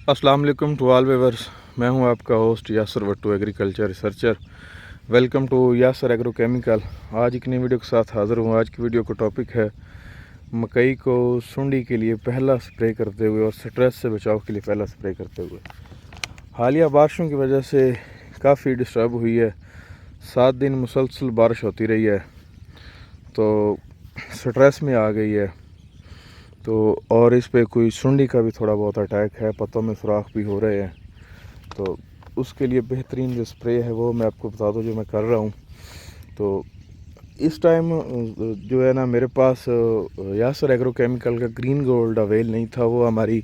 अस्सलाम वालेकुम to all viewers. मैं हूं आपका host Yasir Wattoo, agriculture researcher. Welcome to Yasir agro chemical. आज एक नई वीडियो के साथ हाज़िर हूं। आज की वीडियो का टॉपिक है मकई को सुंडी के लिए पहला स्प्रे करते हुए और स्ट्रेस से बचाव के लिए पहला स्प्रे करते हुए। हालिया बारिशों की वजह से काफ़ी डिस्टर्ब हुई है। 7 दिन मुसलसल बारिश होती रही है तो स्ट्रेस में आ गई है। तो और इस पे कोई सुंडी का भी थोड़ा बहुत अटैक है, पत्तों में सुराख भी हो रहे हैं। तो उसके लिए बेहतरीन जो स्प्रे है वो मैं आपको बता दूं जो मैं कर रहा हूं। तो इस टाइम जो है ना, मेरे पास यासर एग्रो केमिकल का ग्रीन गोल्ड अवेल नहीं था। वो हमारी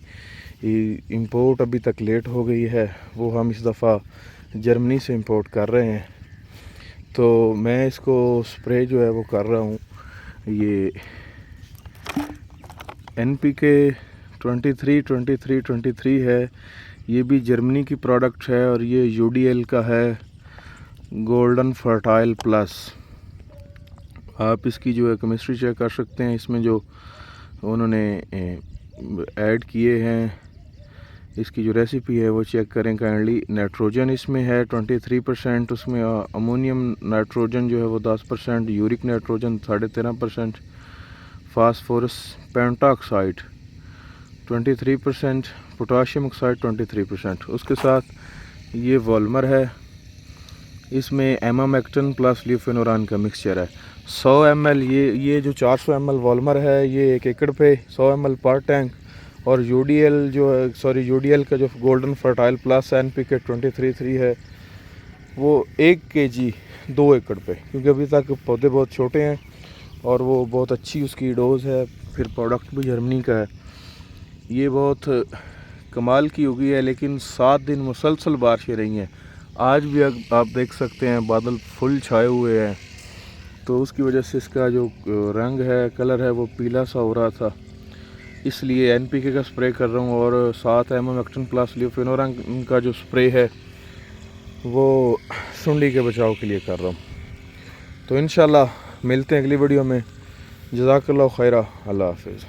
इंपोर्ट अभी तक लेट हो गई है। वो हम इस दफ़ा जर्मनी से इंपोर्ट कर रहे हैं। तो मैं इसको स्प्रे जो है वो कर रहा हूँ। ये NPK 23 है। ये भी जर्मनी की प्रोडक्ट है और ये UDL का है, गोल्डन फर्टाइल प्लस। आप इसकी जो है केमिस्ट्री चेक कर सकते हैं। इसमें जो उन्होंने ऐड किए हैं, इसकी जो रेसिपी है वो चेक करें काइंडली। नाइट्रोजन इसमें है 23%, उसमें अमोनियम नाइट्रोजन जो है वो 10%, uric nitrogen 13.5%, phosphorus pentoxide 23%, potassium oxide 23%। उसके साथ ये वॉल्मर है, इसमें एमामेक्टिन प्लस ल्यूफेनोरान का मिक्सचर है। 100 ml ये जो 400 ml वॉल्मर है ये 1 एकड़ पे 100 ml पर टैंक। और UDL का जो गोल्डन फर्टाइल प्लस NPK 23 है वो 1 kg 2 एकड़ पे, क्योंकि अभी तक पौधे बहुत छोटे हैं और वो बहुत अच्छी उसकी डोज है। फिर प्रोडक्ट भी जर्मनी का है। ये बहुत कमाल की उगी है, लेकिन 7 दिन मुसलसल बारिशें रही हैं। आज भी आप देख सकते हैं बादल फुल छाए हुए हैं। तो उसकी वजह से इसका जो रंग है, कलर है, वो पीला सा हो रहा था। इसलिए NPK का स्प्रे कर रहा हूँ और साथ एमामेक्टिन प्लस ल्यूफेनोरान का जो स्प्रे है वो सुंडी के बचाव के लिए कर रहा हूँ। तो इंशाल्लाह मिलते हैं अगली वीडियो में। जज़ाकल्लाह खैरा। अल्लाह हाफिज़।